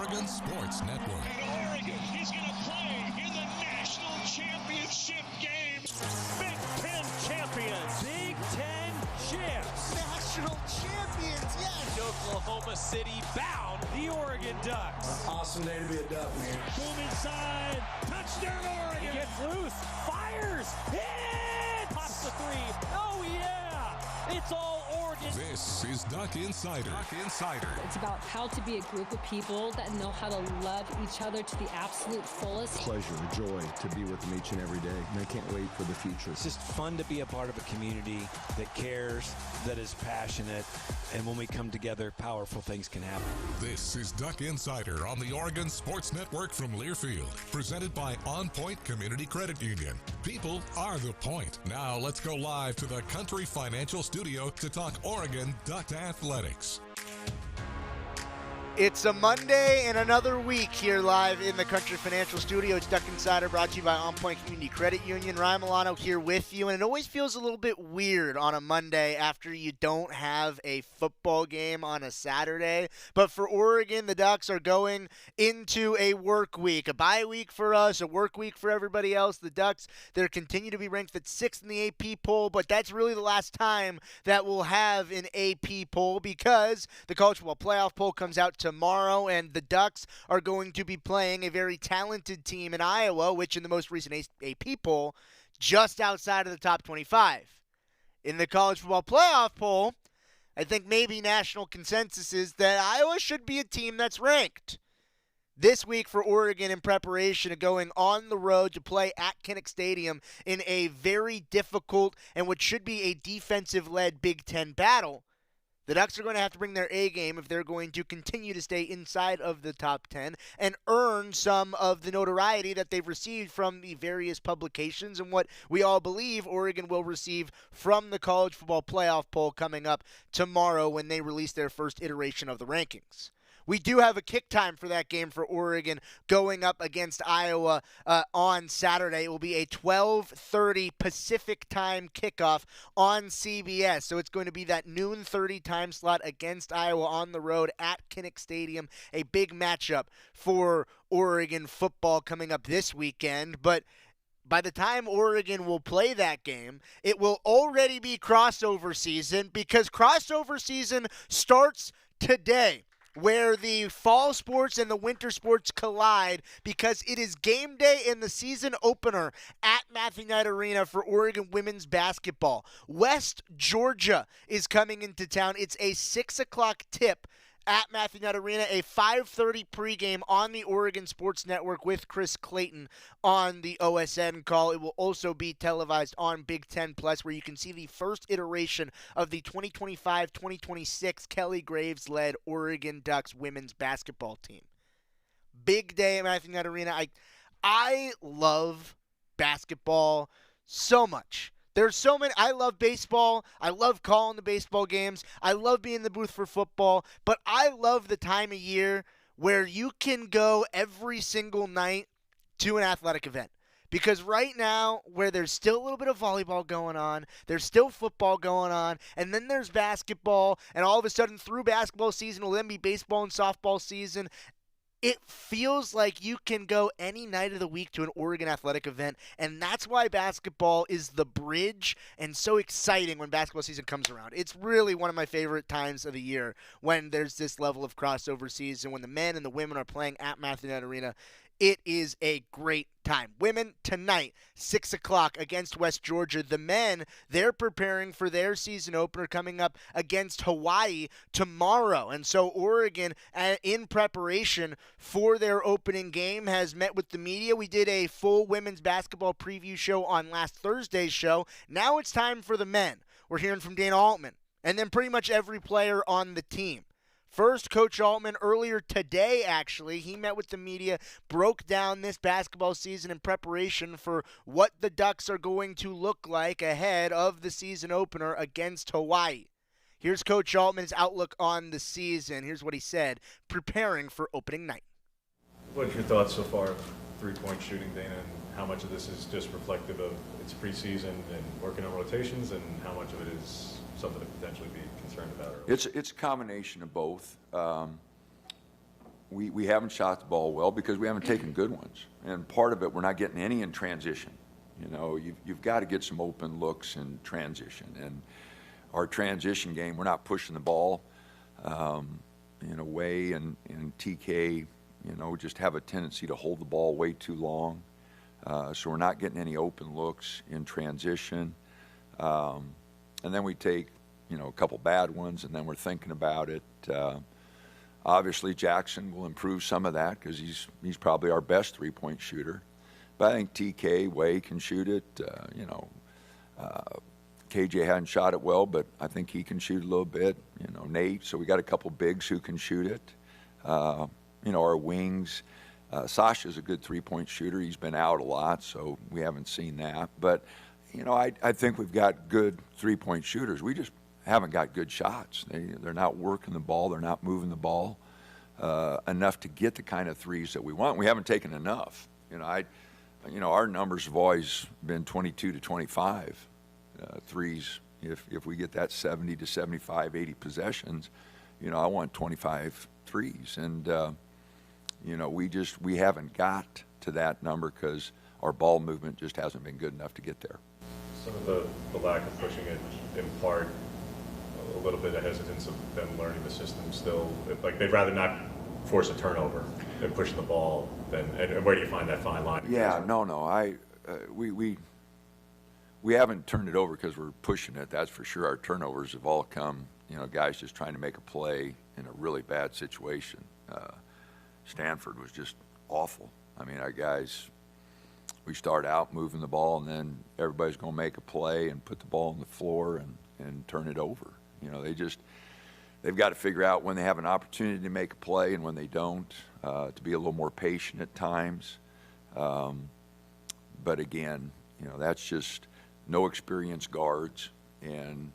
Oregon Sports Network. And Oregon is going to play in the national championship game. Big Ten champions. Big Ten champs. National champions, yes. Oklahoma City bound the Oregon Ducks. Awesome day to be a Duck, man. Boom inside. Touchdown Oregon. He gets loose. Fires. Hit. Pops the three. Oh, yeah. It's all Oregon. This is Duck Insider. Duck Insider. It's about how to be a group of people that know how to love each other to the absolute fullest. Pleasure, joy to be with them each and every day. And I can't wait for the future. It's just fun to be a part of a community that cares, that is passionate, and when we come together, powerful things can happen. This is Duck Insider on the Oregon Sports Network from Learfield, presented by OnPoint Community Credit Union. People are the point. Now let's go live to the Country Financial Studio to talk Oregon Duck Athletics. It's a Monday and another week here live in the Country Financial Studio. It's Duck Insider brought to you by OnPoint Community Credit Union. Ryan Milano here with you, and it always feels a little bit weird on a Monday after you don't have a football game on a Saturday. But for Oregon, the Ducks are going into a work week, a bye week for us, a work week for everybody else. The Ducks, they're continue to be ranked at 6th in the AP poll, but that's really the last time that we'll have an AP poll because the College Football Playoff poll comes out tomorrow, and the Ducks are going to be playing a very talented team in Iowa, which in the most recent AP poll, just outside of the top 25. In the College Football Playoff poll, I think maybe national consensus is that Iowa should be a team that's ranked. This week for Oregon in preparation of going on the road to play at Kinnick Stadium in a very difficult and what should be a defensive-led Big Ten battle. The Ducks are going to have to bring their A game if they're going to continue to stay inside of the top 10 and earn some of the notoriety that they've received from the various publications and what we all believe Oregon will receive from the College Football Playoff poll coming up tomorrow when they release their first iteration of the rankings. We do have a kick time for that game for Oregon going up against Iowa on Saturday. It will be a 12:30 Pacific time kickoff on CBS. So it's going to be that noon 30 time slot against Iowa on the road at Kinnick Stadium. A big matchup for Oregon football coming up this weekend. But by the time Oregon will play that game, it will already be crossover season because crossover season starts today, where the fall sports and the winter sports collide because it is game day in the season opener at Matthew Knight Arena for Oregon women's basketball. West Georgia is coming into town. It's a 6 o'clock tip at Matthew Knight Arena, a 5:30 pregame on the Oregon Sports Network with Chris Clayton on the OSN call. It will also be televised on Big Ten Plus, where you can see the first iteration of the 2025-2026 Kelly Graves-led Oregon Ducks women's basketball team. Big day at Matthew Knight Arena. I love basketball so much. There's so many. I love baseball. I love calling the baseball games. I love being in the booth for football. But I love the time of year where you can go every single night to an athletic event. Because right now, where there's still a little bit of volleyball going on, there's still football going on, and then there's basketball, and all of a sudden through basketball season will then be baseball and softball season. It feels like you can go any night of the week to an Oregon athletic event, and that's why basketball is the bridge and so exciting when basketball season comes around. It's really one of my favorite times of the year when there's this level of crossover season, when the men and the women are playing at Matthew Knight Arena. It is a great time. Women tonight, 6 o'clock against West Georgia. The men, they're preparing for their season opener coming up against Hawaii tomorrow. And so Oregon, in preparation for their opening game, has met with the media. We did a full women's basketball preview show on last Thursday's show. Now it's time for the men. We're hearing from Dana Altman and then pretty much every player on the team. First, Coach Altman, earlier today, actually, he met with the media, broke down this basketball season in preparation for what the Ducks are going to look like ahead of the season opener against Hawaii. Here's Coach Altman's outlook on the season. Here's what he said, preparing for opening night. What's your thoughts so far of three-point shooting, Dana, and how much of this is just reflective of its preseason and working on rotations, and how much of it is something to potentially be concerned about? It's a combination of both. we haven't shot the ball well because we haven't taken good ones. And part of it, we're not getting any in transition. You know, you've got to get some open looks in transition. And our transition game, we're not pushing the ball in a way, and TK, you know, just have a tendency to hold the ball way too long. So we're not getting any open looks in transition. And then we take, you know, a couple bad ones, and then we're thinking about it. Obviously, Jackson will improve some of that because he's probably our best three-point shooter. But I think TK, Way can shoot it. KJ hadn't shot it well, but I think he can shoot a little bit. You know, Nate. So we got a couple bigs who can shoot it. You know, our wings. Sasha's a good three-point shooter. He's been out a lot, so we haven't seen that. But, you know, I think we've got good three-point shooters. We just haven't got good shots. They're not working the ball. They're not moving the ball enough to get the kind of threes that we want. We haven't taken enough. You know, our numbers have always been 22 to 25 threes. If we get that 70 to 75, 80 possessions, you know, I want 25 threes. And, you know, we haven't got to that number because our ball movement just hasn't been good enough to get there. Some of the lack of pushing it, in part, a little bit of hesitance of them learning the system still. Like, they'd rather not force a turnover than pushing the ball. And where do you find that fine line? Yeah, no. We haven't turned it over because we're pushing it. That's for sure. Our turnovers have all come, you know, guys just trying to make a play in a really bad situation. Stanford was just awful. I mean, our guys, we start out moving the ball, and then everybody's going to make a play and put the ball on the floor and turn it over. You know, they've got to figure out when they have an opportunity to make a play and when they don't, to be a little more patient at times. But again, you know, that's just no experienced guards and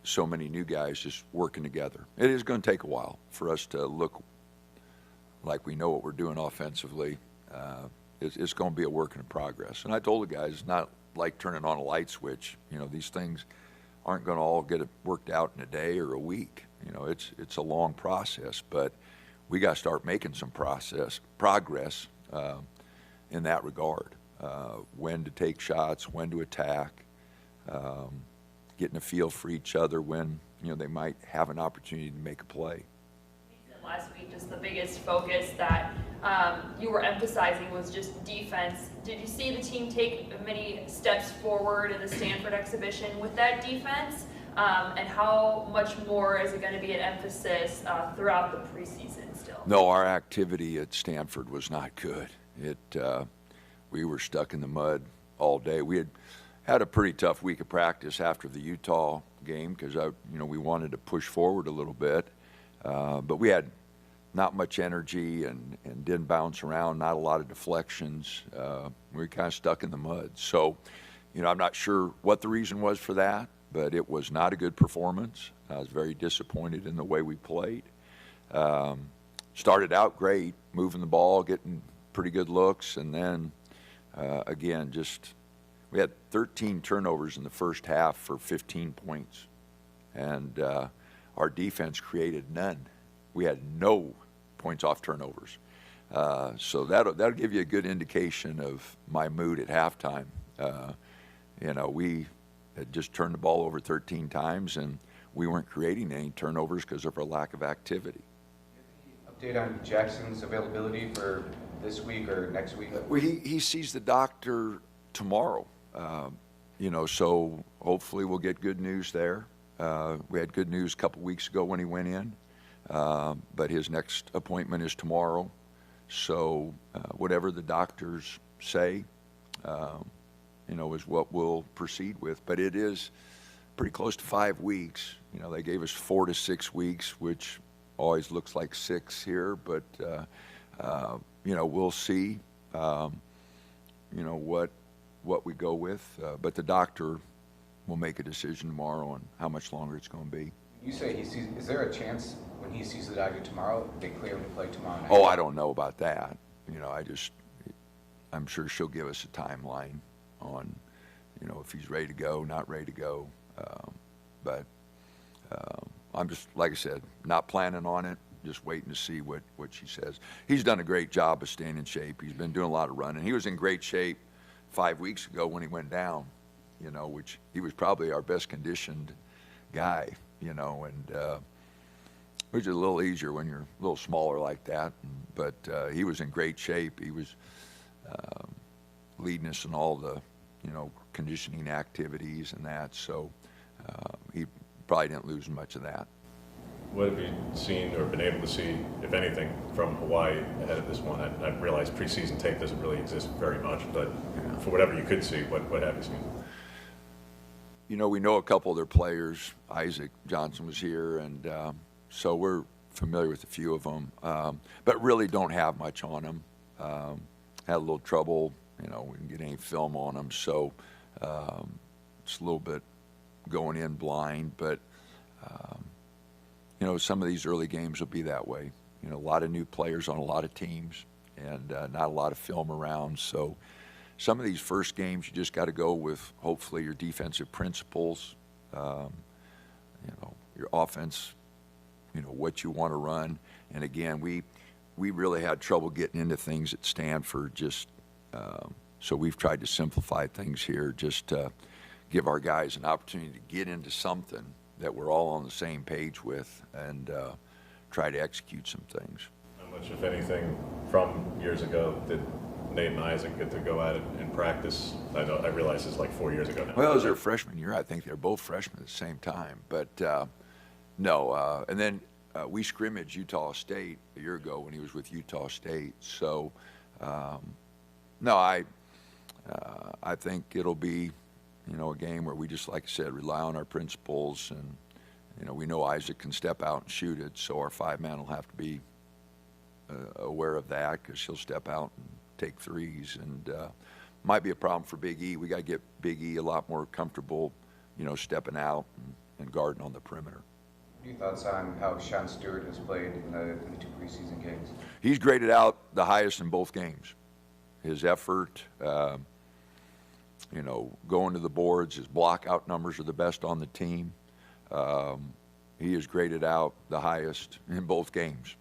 so many new guys just working together. It is going to take a while for us to look like we know what we're doing offensively. It's going to be a work in progress. And I told the guys, it's not like turning on a light switch. You know, these things aren't going to all get it worked out in a day or a week. You know, it's a long process, but we got to start making some progress in that regard. When to take shots, when to attack, getting a feel for each other when, you know, they might have an opportunity to make a play. Last week, just the biggest focus that you were emphasizing was just defense. Did you see the team take many steps forward in the Stanford exhibition with that defense? And how much more is it going to be an emphasis throughout the preseason still? No, our activity at Stanford was not good. We were stuck in the mud all day. We had a pretty tough week of practice after the Utah game because we wanted to push forward a little bit. But we had not much energy and didn't bounce around, not a lot of deflections. We were kind of stuck in the mud. So, you know, I'm not sure what the reason was for that, but it was not a good performance. I was very disappointed in the way we played. Started out great, moving the ball, getting pretty good looks, and then, again, we had 13 turnovers in the first half for 15 points. And our defense created none. We had no points off turnovers. So that'll give you a good indication of my mood at halftime. You know, we had just turned the ball over 13 times, and we weren't creating any turnovers because of our lack of activity. Update on Jackson's availability for this week or next week? Well, he sees the doctor tomorrow. You know, so hopefully we'll get good news there. We had good news a couple weeks ago when he went in, but his next appointment is tomorrow. So whatever the doctors say, you know, is what we'll proceed with. But it is pretty close to 5 weeks. You know, they gave us 4 to 6 weeks, which always looks like 6 here. But, you know, we'll see, you know, what we go with. But the doctor will make a decision tomorrow on how much longer it's going to be. You say is there a chance when he sees the doctor tomorrow, they clear him to play tomorrow night? Oh, I don't know about that. You know, I'm sure she'll give us a timeline on, you know, if he's ready to go, not ready to go. But I'm just, like I said, not planning on it, just waiting to see what she says. He's done a great job of staying in shape. He's been doing a lot of running. He was in great shape 5 weeks ago when he went down, which he was probably our best conditioned guy, and which is a little easier when you're a little smaller like that. But he was in great shape. He was leading us in all the, conditioning activities and that. So he probably didn't lose much of that. What have you seen or been able to see, if anything, from Hawaii ahead of this one? I realize preseason tape doesn't really exist very much, but for whatever you could see, what have you seen? We know a couple of their players. Isaac Johnson was here, and so we're familiar with a few of them, but really don't have much on them. Had a little trouble, we didn't get any film on them, so it's a little bit going in blind, but some of these early games will be that way. A lot of new players on a lot of teams, and not a lot of film around. So some of these first games, you just got to go with hopefully your defensive principles, your offense, what you want to run. And again, we really had trouble getting into things at Stanford. So we've tried to simplify things here, just to give our guys an opportunity to get into something that we're all on the same page with, and try to execute some things. How much, if anything, from years ago did Nate and Isaac get to go at it in practice? I realize it's like 4 years ago now. Well, it was their freshman year. I think they're both freshmen at the same time. But no, and then we scrimmaged Utah State a year ago when he was with Utah State. So no, I think it'll be a game where we just, like I said, rely on our principles, and we know Isaac can step out and shoot it, so our 5-man will have to be aware of that, because he'll step out and take threes, and might be a problem for Big E. We got to get Big E a lot more comfortable, stepping out and guarding on the perimeter. What are your thoughts on how Sean Stewart has played in the 2 preseason games? He's graded out the highest in both games. His effort, going to the boards, his block-out numbers are the best on the team. He is graded out the highest in both games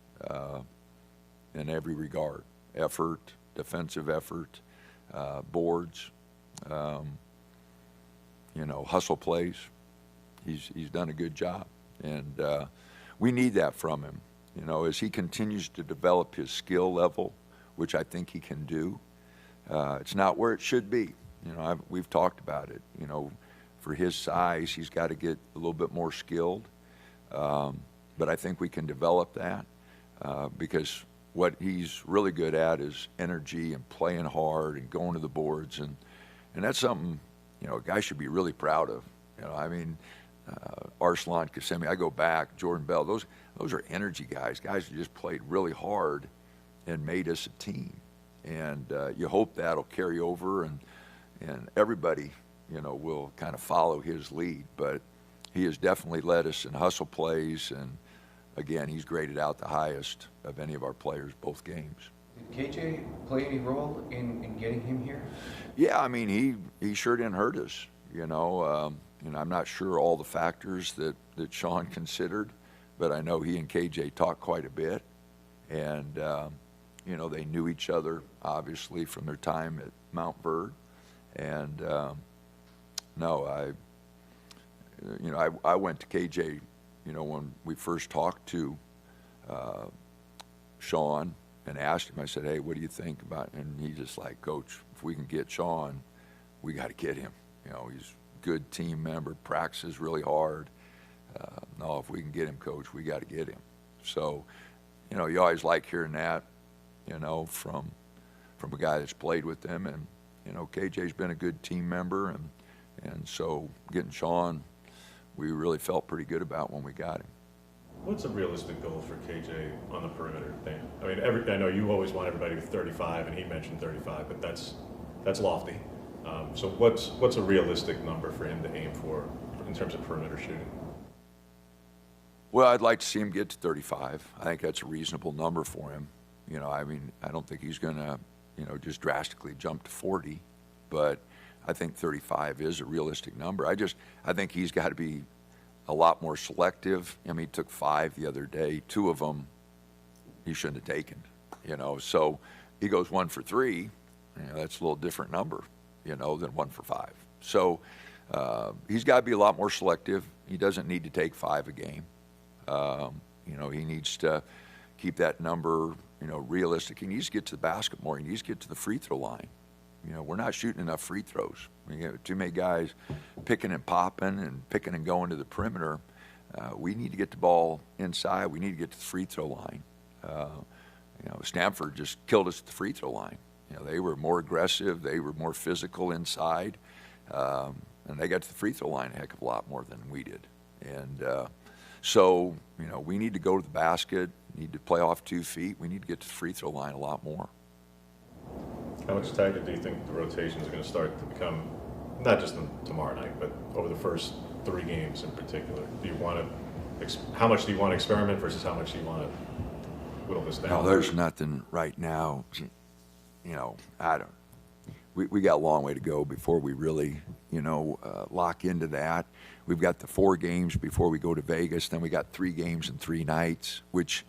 in every regard. Effort, defensive effort, boards, hustle plays. He's done a good job, and we need that from him. As he continues to develop his skill level, which I think he can do, it's not where it should be. We've talked about it. For his size, he's got to get a little bit more skilled. But I think we can develop that because what he's really good at is energy and playing hard and going to the boards. And that's something, a guy should be really proud of. Arslan Kasemi, I go back, Jordan Bell, those are energy guys who just played really hard and made us a team. And you hope that'll carry over, and everybody, will kind of follow his lead. But he has definitely led us in hustle plays, and again, he's graded out the highest of any of our players both games. Did KJ play any role in getting him here? Yeah, he sure didn't hurt us. I'm not sure all the factors that Sean considered, but I know he and KJ talked quite a bit, and they knew each other obviously from their time at Mount Bird. And I went to KJ, when we first talked to Sean and asked him, I said, hey, what do you think about it? And he's just like, Coach, if we can get Sean, we got to get him. He's a good team member, practices really hard. No, if we can get him, Coach, we got to get him. So, you always like hearing that, from a guy that's played with them. And KJ's been a good team member, and so getting Sean, we really felt pretty good about when we got him. What's a realistic goal for KJ on the perimeter thing? I know you always want everybody with 35, and he mentioned 35, but that's lofty. So what's a realistic number for him to aim for in terms of perimeter shooting? Well, I'd like to see him get to 35. I think that's a reasonable number for him. I don't think he's going to just drastically jump to 40, but I think 35 is a realistic number. I think he's got to be a lot more selective. He took 5 the other day. 2 of them, he shouldn't have taken. So he goes 1 for 3. That's a little different number, than 1 for 5. So he's got to be a lot more selective. He doesn't need to take 5 a game. He needs to keep that number, realistic. He needs to get to the basket more. He needs to get to the free throw line. We're not shooting enough free throws. We have too many guys picking and popping and picking and going to the perimeter. We need to get the ball inside. We need to get to the free throw line. Stanford just killed us at the free throw line. They were more aggressive. They were more physical inside. And they got to the free throw line a heck of a lot more than we did. And so, we need to go to the basket, need to play off 2 feet. We need to get to the free throw line a lot more. How much tighter do you think the rotations are going to start to become, not just tomorrow night, but over the first 3 games in particular? Do you want to, how much do you want to experiment versus how much do you want to whittle this down? No, there's nothing right now. We got a long way to go before we really, lock into that. We've got the 4 games before we go to Vegas. Then we got 3 games in 3 nights, which,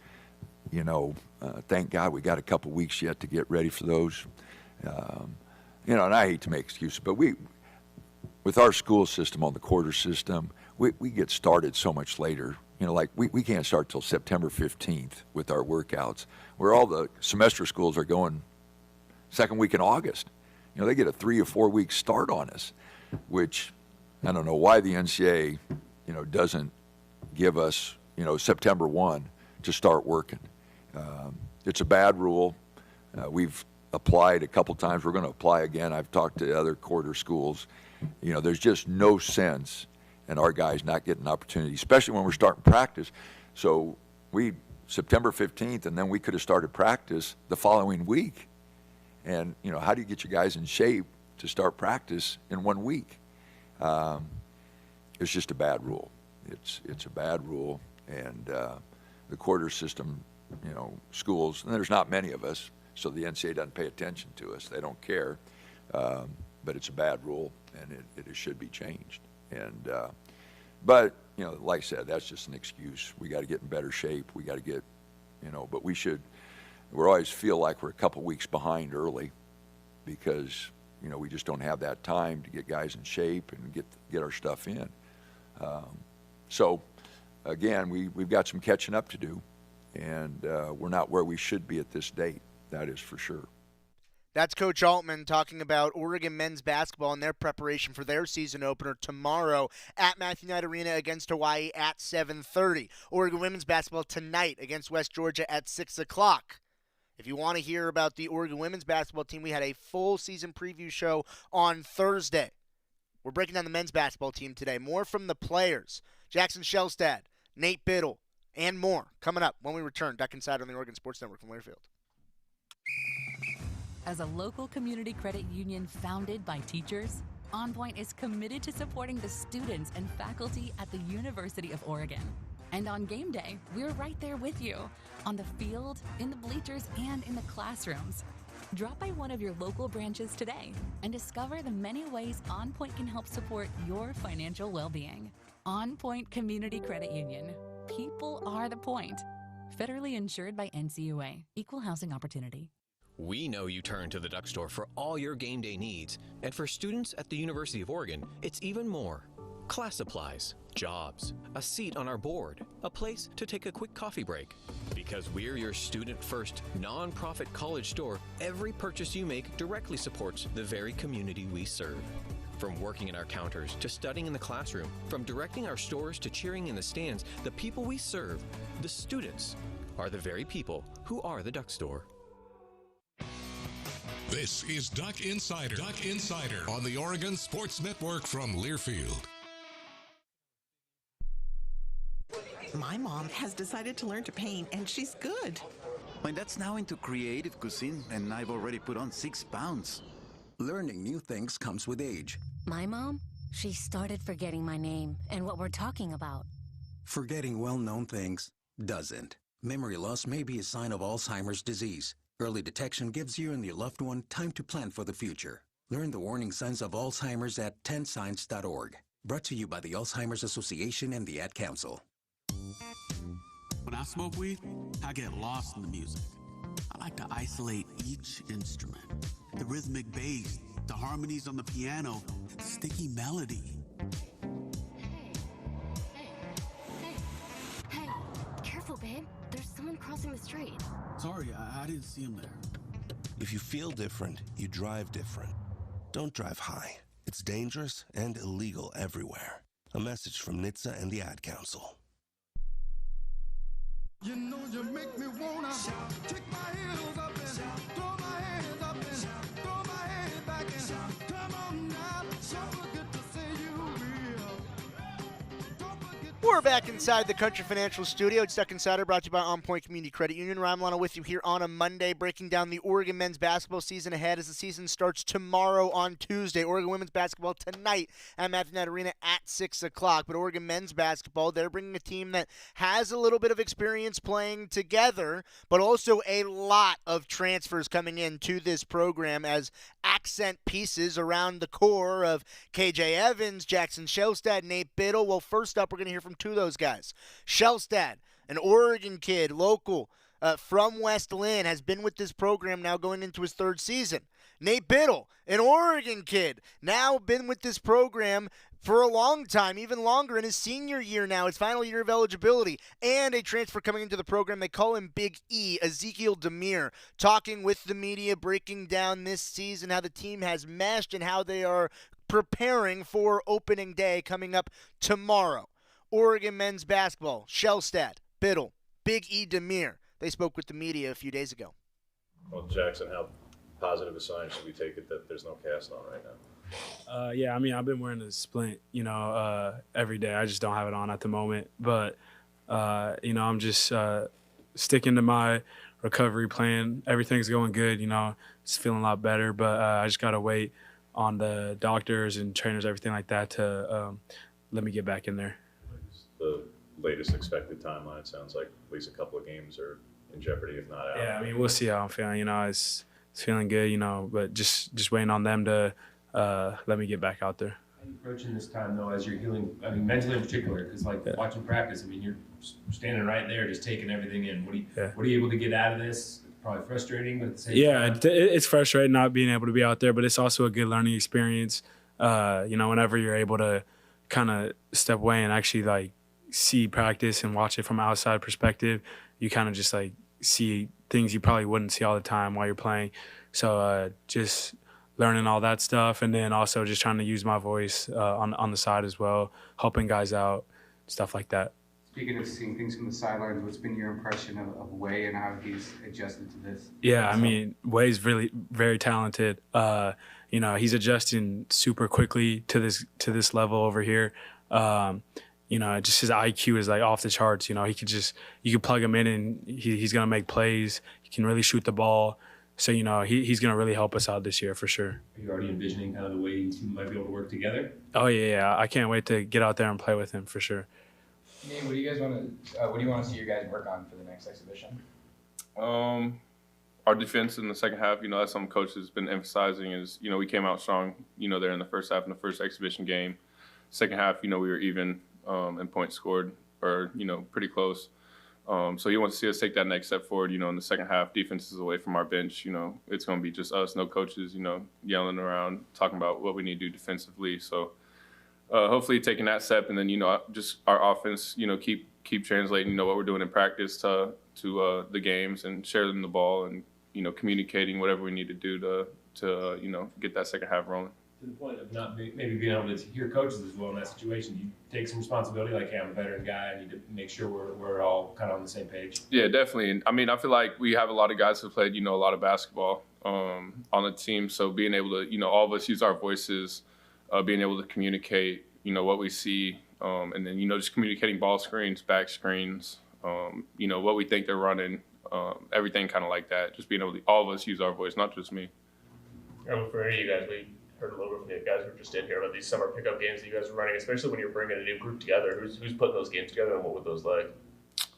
thank God we got a couple weeks yet to get ready for those. And I hate to make excuses, but with our school system on the quarter system, we get started so much later. We can't start till September 15th with our workouts, where all the semester schools are going second week in August. They get a 3 or 4 week start on us, which I don't know why the NCAA, doesn't give us, September 1 to start working. It's a bad rule. We've applied a couple times. We're going to apply again. I've talked to other quarter schools. There's just no sense in our guys not getting an opportunity, especially when we're starting practice. So September 15th, and then we could have started practice the following week. And, how do you get your guys in shape to start practice in 1 week? It's just a bad rule. It's a bad rule. And the quarter system, schools, and there's not many of us, so the NCAA doesn't pay attention to us. They don't care. But it's a bad rule, and it should be changed. And but, like I said, that's just an excuse. We got to get in better shape. We got to get, but we always feel like we're a couple weeks behind early because, we just don't have that time to get guys in shape and get our stuff in. So, again, we've got some catching up to do, and we're not where we should be at this date. That is for sure. That's Coach Altman talking about Oregon men's basketball and their preparation for their season opener tomorrow at Matthew Knight Arena against Hawaii at 7:30. Oregon women's basketball tonight against West Georgia at 6 o'clock. If you want to hear about the Oregon women's basketball team, we had a full season preview show on Thursday. We're breaking down the men's basketball team today. More from the players, Jackson Shelstad, Nate Biddle, and more coming up when we return. Duck Insider on the Oregon Sports Network from Learfield. As a local community credit union founded by teachers, OnPoint is committed to supporting the students and faculty at the University of Oregon. And on game day, we're right there with you, on the field, in the bleachers, and in the classrooms. Drop by one of your local branches today and discover the many ways OnPoint can help support your financial well-being. OnPoint Community Credit Union. People are the point. Federally insured by NCUA. Equal housing opportunity. We know you turn to the Duck Store for all your game day needs, and for students at the University of Oregon, it's even more. Class supplies, jobs, a seat on our board, a place to take a quick coffee break. Because we're your student-first, non-profit college store, every purchase you make directly supports the very community we serve. From working in our counters to studying in the classroom, from directing our stores to cheering in the stands, the people we serve, the students, are the very people who are the Duck Store. This is Duck Insider. Duck Insider on the Oregon Sports Network from Learfield. My mom has decided to learn to paint, and she's good. My dad's now into creative cuisine, and I've already put on 6 pounds. Learning new things comes with age. My mom? She started forgetting my name and what we're talking about. Forgetting well-known things doesn't. Memory loss may be a sign of Alzheimer's disease. Early detection gives you and your loved one time to plan for the future. Learn the warning signs of Alzheimer's at 10signs.org. Brought to you by the Alzheimer's Association and the Ad Council. When I smoke weed, I get lost in the music. I like to isolate each instrument. The rhythmic bass, the harmonies on the piano, the sticky melody. Hey, careful, babe. There's someone crossing the street. Sorry, I didn't see him there. If you feel different, you drive different. Don't drive high. It's dangerous and illegal everywhere. A message from NHTSA and the Ad Council. You know you make me wanna kick my heels up and throw my hands up and throw my head back and come on now, don't forget to say you will. We're back inside the Country Financial Studio. It's Duck Insider, brought to you by OnPoint Community Credit Union. Ryan Milano with you here on a Monday, breaking down the Oregon men's basketball season ahead as the season starts tomorrow on Tuesday. Oregon women's basketball tonight at Matthew Knight Arena at 6 o'clock. But Oregon men's basketball, they're bringing a team that has a little bit of experience playing together, but also a lot of transfers coming into this program as accent pieces around the core of KJ Evans, Jackson Shelstad, Nate Biddle. Well, first up, we're going to hear from two of those guys. Shelstad, an Oregon kid, local, from West Lynn, has been with this program now going into his third season. Nate Biddle, an Oregon kid, now been with this program for a long time, even longer, in his senior year now, his final year of eligibility, and a transfer coming into the program. They call him Big E, Ezekiel Demir, talking with the media, breaking down this season, how the team has meshed, and how they are preparing for opening day coming up tomorrow. Oregon men's basketball, Shelstad, Biddle, Big E Demir. They spoke with the media a few days ago. Well, Jackson, how positive a sign should we take it that there's no cast on right now? Yeah, I mean, I've been wearing a splint, every day. I just don't have it on at the moment. But, I'm just sticking to my recovery plan. Everything's going good, it's feeling a lot better. But I just got to wait on the doctors and trainers, everything like that, to let me get back in there. The latest expected timeline sounds like at least a couple of games are in jeopardy, if not out. Yeah, I mean, we'll see how I'm feeling. It's feeling good, but just waiting on them to let me get back out there. How are you approaching this time, though, as you're healing, I mean, mentally in particular, because, watching practice, I mean, you're standing right there just taking everything in. What are you able to get out of this? Probably frustrating, but at the same time. It's frustrating not being able to be out there, but it's also a good learning experience, whenever you're able to kind of step away and actually, see practice and watch it from an outside perspective. You kind of just, see things you probably wouldn't see all the time while you're playing. So just learning all that stuff, and then also just trying to use my voice on the side as well, helping guys out, stuff like that. Speaking of seeing things from the sidelines, what's been your impression of Way and how he's adjusted to this? Yeah, I mean, Way's really very talented. He's adjusting super quickly to this level over here. Just his IQ is off the charts. You could plug him in and he's gonna make plays. He can really shoot the ball. So, he's going to really help us out this year for sure. Are you already envisioning kind of the way you two might be able to work together? Oh, yeah. I can't wait to get out there and play with him for sure. Nate, what do you want to see your guys work on for the next exhibition? Our defense in the second half, that's something coach has been emphasizing is, we came out strong, there in the first half in the first exhibition game. Second half, we were even in points scored or, pretty close. So you want to see us take that next step forward, in the second half. Defense is away from our bench, it's going to be just us, no coaches, yelling around, talking about what we need to do defensively. So hopefully taking that step and then, just our offense, keep translating, what we're doing in practice to the games and sharing the ball and, communicating whatever we need to do to get that second half rolling. To the point of not maybe being able to hear coaches as well in that situation, you take some responsibility, hey, I'm a veteran guy, I need to make sure we're all kind of on the same page. Yeah, definitely. And I mean, I feel like we have a lot of guys who played, a lot of basketball on the team. So being able to, all of us use our voices, being able to communicate, what we see, and then, just communicating ball screens, back screens, what we think they're running, everything kind of like that. Just being able to, all of us use our voice, not just me. For any of you guys, we heard a little bit from you guys who just in here about these summer pickup games that you guys are running, especially when you're bringing a new group together. Who's putting those games together, and what would those like?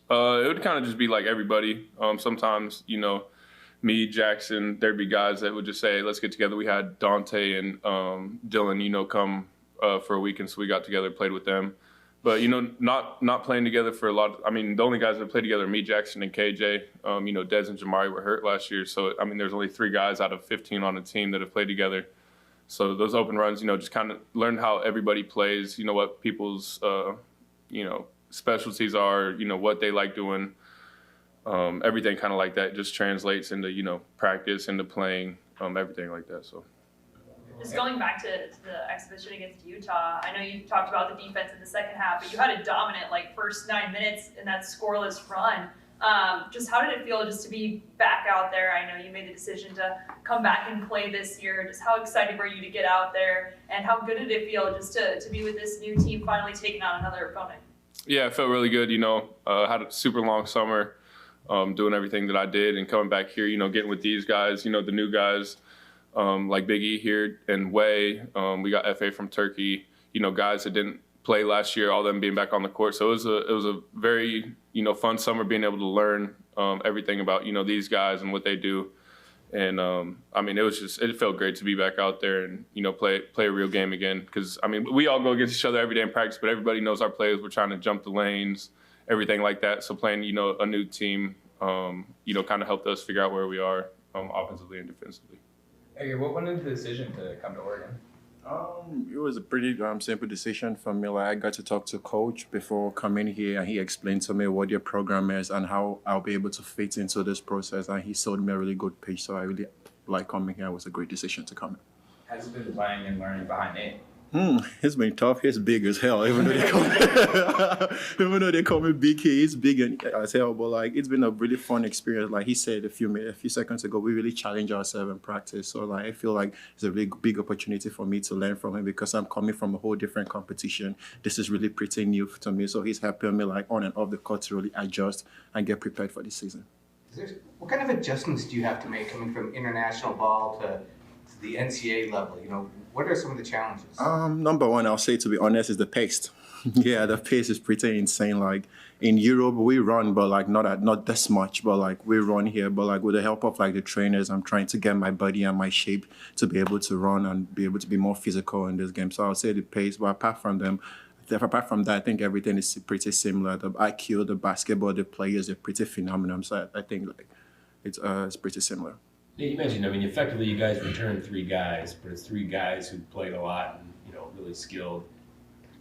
It would kind of just be like everybody. Sometimes, me, Jackson, there'd be guys that would just say, let's get together. We had Dante and Dylan, come for a weekend, so we got together, played with them. But, you know, not playing together for a lot. I mean, the only guys that played together are me, Jackson, and KJ. You know, Dez and Jamari were hurt last year. So, I mean, there's only 3 guys out of 15 on the team that have played together. So those open runs, you know, just kind of learn how everybody plays, you know, what people's, you know, specialties are, you know, what they like doing. Everything kind of like that just translates into, you know, practice, into playing, everything like that. So. Just going back to the exhibition against Utah, I know you talked about the defense in the second half, but you had a dominant first 9 minutes in that scoreless run. Just how did it feel just to be back out there? I know you made the decision to come back and play this year. Just how excited were you to get out there, and how good did it feel just to be with this new team finally taking on another opponent? Yeah, it felt really good. You know, had a super long summer, doing everything that I did, and coming back here, you know, getting with these guys, you know, the new guys. Like Big E here and Way, we got FA from Turkey, you know, guys that didn't play last year, all them being back on the court. So it was a very, you know, fun summer being able to learn everything about, you know, these guys and what they do. And I mean, it felt great to be back out there and, you know, play a real game again. Because, I mean, we all go against each other every day in practice, but everybody knows our plays. We're trying to jump the lanes, everything like that. So playing, you know, a new team, you know, kind of helped us figure out where we are offensively and defensively. Okay, what went into the decision to come to Oregon? It was a pretty simple decision for me. Like, I got to talk to coach before coming here, and he explained to me what your program is and how I'll be able to fit into this process. And he sold me a really good pitch, so I really like coming here. It was a great decision to come here. How's it been playing and learning behind Nate? It's been tough. He's big as hell. Even though they call me Big, he's big as hell. But it's been a really fun experience. Like he said a few seconds ago, we really challenge ourselves in practice. So I feel like it's a really big opportunity for me to learn from him because I'm coming from a whole different competition. This is really pretty new to me. So he's helping me on and off the court to really adjust and get prepared for this season. What kind of adjustments do you have to make coming from international ball to the NCAA level? You know, what are some of the challenges? Number one, I'll say, to be honest, is the pace. Yeah, the pace is pretty insane. In Europe, we run, but not this much. But we run here, but with the help of the trainers, I'm trying to get my body and my shape to be able to run and be able to be more physical in this game. So I'll say the pace. But apart from that, I think everything is pretty similar. The IQ, the basketball, the players are pretty phenomenal. So I think it's pretty similar. Yeah, you mentioned, I mean, effectively you guys returned 3 guys, but it's 3 guys who played a lot and, you know, really skilled.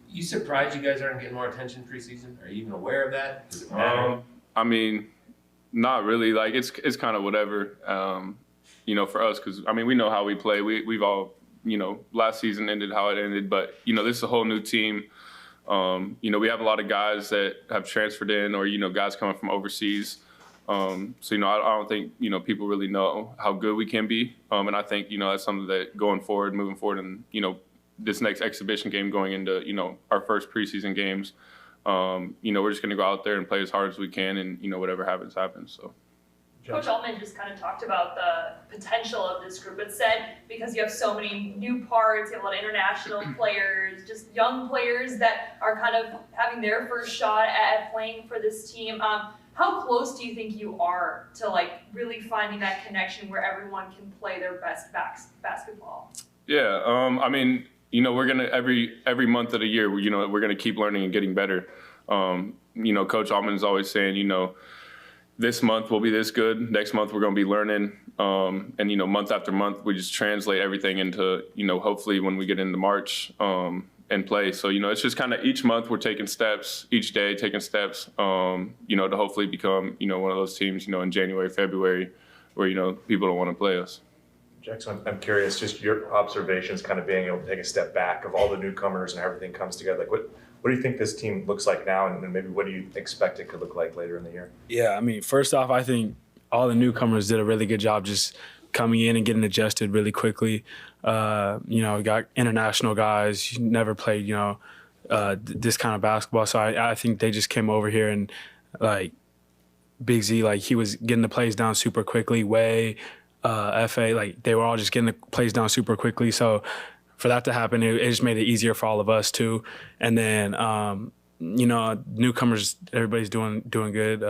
You surprised you guys aren't getting more attention preseason? Are you even aware of that? Does it matter? I mean, not really. It's kind of whatever, you know, for us, because, I mean, we know how we play. We've all, you know, last season ended how it ended, but, you know, this is a whole new team. You know, we have a lot of guys that have transferred in or, you know, guys coming from overseas. So, you know, I don't think, you know, people really know how good we can be. And I think, you know, that's something that moving forward and, you know, this next exhibition game going into, you know, our first preseason games, you know, we're just going to go out there and play as hard as we can and, you know, whatever happens. So. Coach Altman just kind of talked about the potential of this group. It said because you have so many new parts, you have a lot of international players, just young players that are kind of having their first shot at playing for this team. How close do you think you are to really finding that connection where everyone can play their best basketball? Yeah, I mean, you know, we're gonna every month of the year, you know, we're gonna keep learning and getting better. You know, Coach Altman is always saying, you know, this month will be this good. Next month we're gonna be learning, and you know, month after month we just translate everything into, you know, hopefully when we get into March. And play. So, you know, it's just kind of each month we're taking steps, each day taking steps, you know, to hopefully become, you know, one of those teams, you know, in January, February, where, you know, people don't want to play us. Jackson, I'm curious, just your observations, kind of being able to take a step back of all the newcomers and everything comes together. What do you think this team looks like now, and maybe what do you expect it could look like later in the year? Yeah, I mean, first off, I think all the newcomers did a really good job just coming in and getting adjusted really quickly. You know, we got international guys, never played, you know, this kind of basketball. So I think they just came over here and Big Z, he was getting the plays down super quickly. Way, FA, they were all just getting the plays down super quickly. So for that to happen, it just made it easier for all of us too. And then, you know, newcomers, everybody's doing good,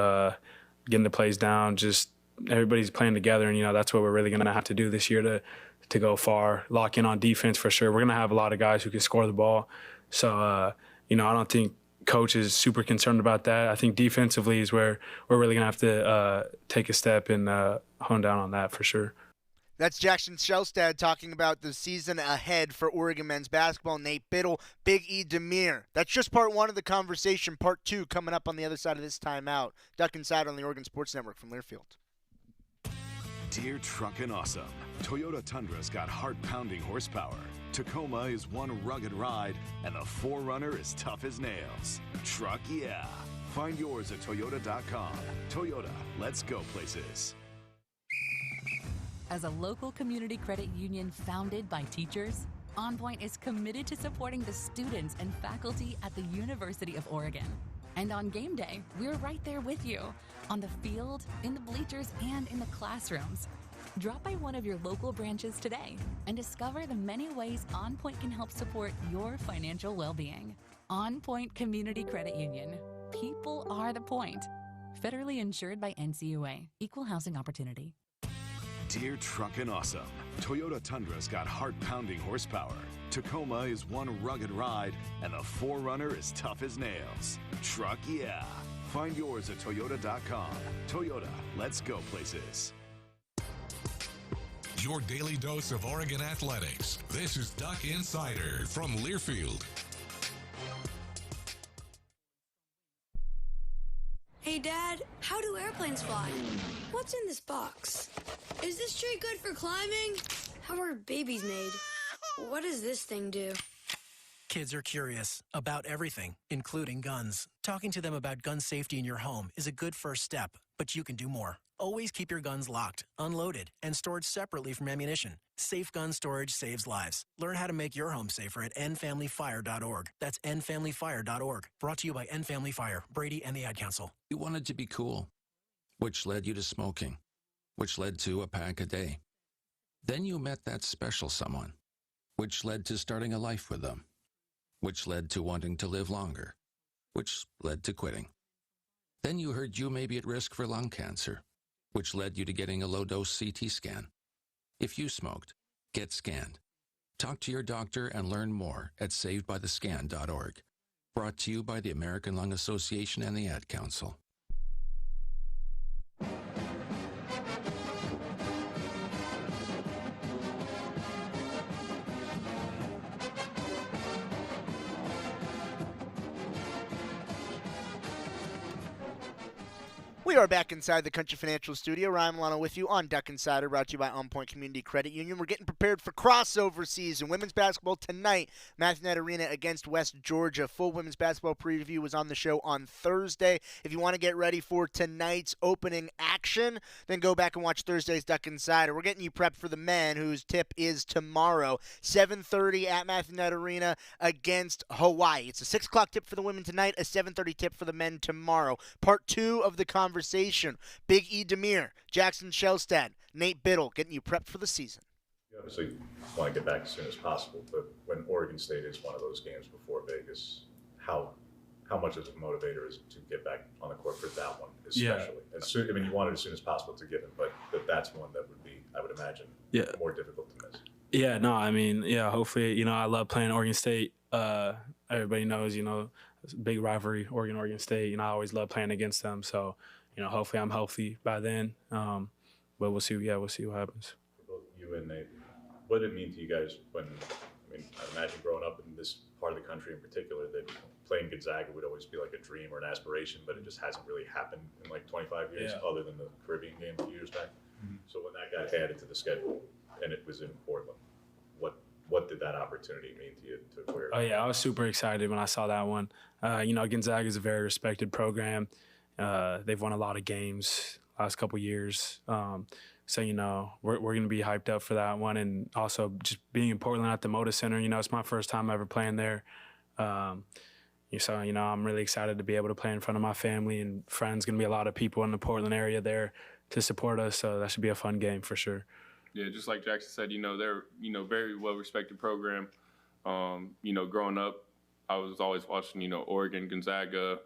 getting the plays down, just everybody's playing together. And, you know, that's what we're really going to have to do this year to go far, lock in on defense for sure. We're going to have a lot of guys who can score the ball. So, you know, I don't think coach is super concerned about that. I think defensively is where we're really going to have to take a step and hone down on that for sure. That's Jackson Shelstad talking about the season ahead for Oregon men's basketball. Nate Biddle, Big E Demir. That's just part one of the conversation. Part two coming up on the other side of this timeout. Duck Inside on the Oregon Sports Network from Learfield. Dear Truckin' Awesome, Toyota Tundra's got heart-pounding horsepower. Tacoma is one rugged ride, and the 4Runner is tough as nails. Truck yeah. Find yours at Toyota.com. Toyota, let's go places. As a local community credit union founded by teachers, OnPoint is committed to supporting the students and faculty at the University of Oregon. And on game day, we're right there with you, on the field, in the bleachers, and in the classrooms. Drop by one of your local branches today and discover the many ways OnPoint can help support your financial well-being. OnPoint Community Credit Union. People are the point. Federally insured by NCUA. Equal housing opportunity. Dear Truckin' Awesome, Toyota Tundra's got heart-pounding horsepower. Tacoma is one rugged ride, and the 4Runner is tough as nails. Truck yeah. Find yours at Toyota.com. Toyota, let's go places. Your daily dose of Oregon athletics. This is Duck Insider from Learfield. Hey, Dad, how do airplanes fly? What's in this box? Is this tree good for climbing? How are babies made? What does this thing do? Kids are curious about everything, including guns. Talking to them about gun safety in your home is a good first step, but you can do more. Always keep your guns locked, unloaded, and stored separately from ammunition. Safe gun storage saves lives. Learn how to make your home safer at endfamilyfire.org. That's endfamilyfire.org. Brought to you by End Family Fire, Brady, and the Ad Council. You wanted to be cool, which led you to smoking, which led to a pack a day. Then you met that special someone, which led to starting a life with them, which led to wanting to live longer, which led to quitting. Then you heard you may be at risk for lung cancer, which led you to getting a low-dose CT scan. If you smoked, get scanned. Talk to your doctor and learn more at savedbythescan.org. Brought to you by the American Lung Association and the Ad Council. We are back inside the Country Financial Studio. Ryan Milano with you on Duck Insider, brought to you by OnPoint Community Credit Union. We're getting prepared for crossover season. Women's basketball tonight, Matthew Arena against West Georgia. Full women's basketball preview was on the show on Thursday. If you want to get ready for tonight's opening action, then go back and watch Thursday's Duck Insider. We're getting you prepped for the men, whose tip is tomorrow, 7:30 at Matthew Arena against Hawaii. It's a 6 o'clock tip for the women tonight, a 7:30 tip for the men tomorrow. Part two of the conversation. Big E Demir, Jackson Shelstad, Nate Biddle, getting you prepped for the season. You obviously want to get back as soon as possible, but when Oregon State is one of those games before Vegas, how much of a motivator is it to get back on the court for that one, especially? Yeah. I mean, you want it as soon as possible to get it, but that's one that would be, I would imagine, more difficult to miss. Yeah, no, I mean, hopefully, I love playing Oregon State. Everybody knows, big rivalry, Oregon State. I always love playing against them. So, hopefully I'm healthy by then. But we'll see. Yeah, we'll see what happens. For both you and Nate, what did it mean to you guys when, I imagine growing up in this part of the country in particular, that playing Gonzaga would always be like a dream or an aspiration, but it just hasn't really happened in like 25 years other than the Caribbean game a few years back. Mm-hmm. So when that got added to the schedule and it was in Portland, what did that opportunity mean to you to where? Oh, yeah, I was super excited when I saw that one. Gonzaga is a very respected program. They've won a lot of games last couple years. So, we're going to be hyped up for that one. And also just being in Portland at the Moda Center, it's my first time ever playing there. So, I'm really excited to be able to play in front of my family and friends. Going to be a lot of people in the Portland area there to support us. So that should be a fun game for sure. Yeah, just like Jackson said, they're, very well-respected program. Growing up, I was always watching, Oregon, Gonzaga,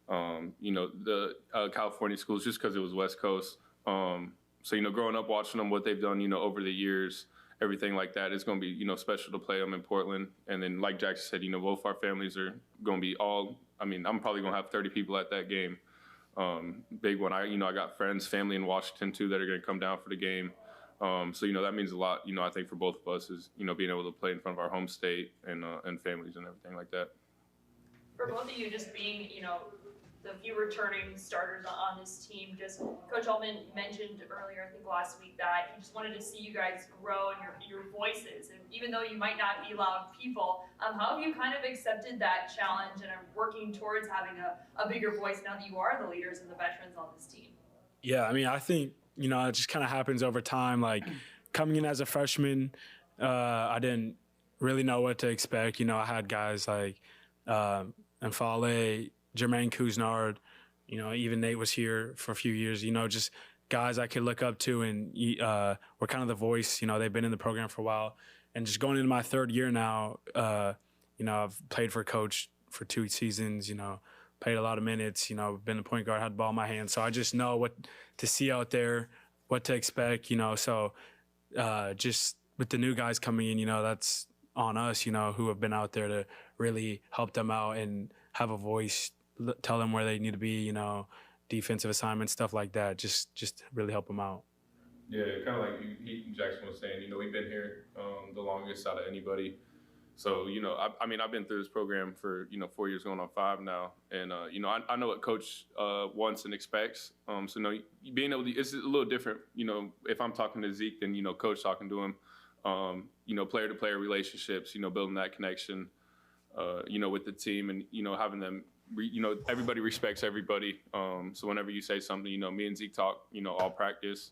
the California schools just because it was West Coast. So, growing up watching them, what they've done, over the years, everything like that. It's going to be, special to play them in Portland. And then, like Jackson said, both our families are going to be I'm probably going to have 30 people at that game. Big one. I got friends, family in Washington too that are going to come down for the game. So that means a lot. I think for both of us is being able to play in front of our home state and families and everything like that. For both of you, just being the few returning starters on this team, just Coach Ullman mentioned earlier, I think last week, that he just wanted to see you guys grow in your voices. And even though you might not be loud people, how have you kind of accepted that challenge and are working towards having a bigger voice now that you are the leaders and the veterans on this team? Yeah, I think, it just kind of happens over time. Like coming in as a freshman, I didn't really know what to expect. I had guys like Mfale, Jermaine Couisnard, even Nate was here for a few years, just guys I could look up to and were kind of the voice. They've been in the program for a while. And just going into my third year now, I've played for Coach for 2 seasons, played a lot of minutes, been a point guard, had the ball in my hand. So I just know what to see out there, what to expect, so just with the new guys coming in, that's on us, who have been out there to really help them out and have a voice, tell them where they need to be, defensive assignments, stuff like that, just really help them out. Yeah, kind of like Jackson was saying, we've been here the longest out of anybody. So, I've been through this program for, 4 years going on 5 now. And, I know what Coach wants and expects. So, being able to, it's a little different, if I'm talking to Zeke than, Coach talking to him. Player-to-player relationships, building that connection, with the team and, having them, everybody respects everybody. So whenever you say something, me and Zeke talk, all practice,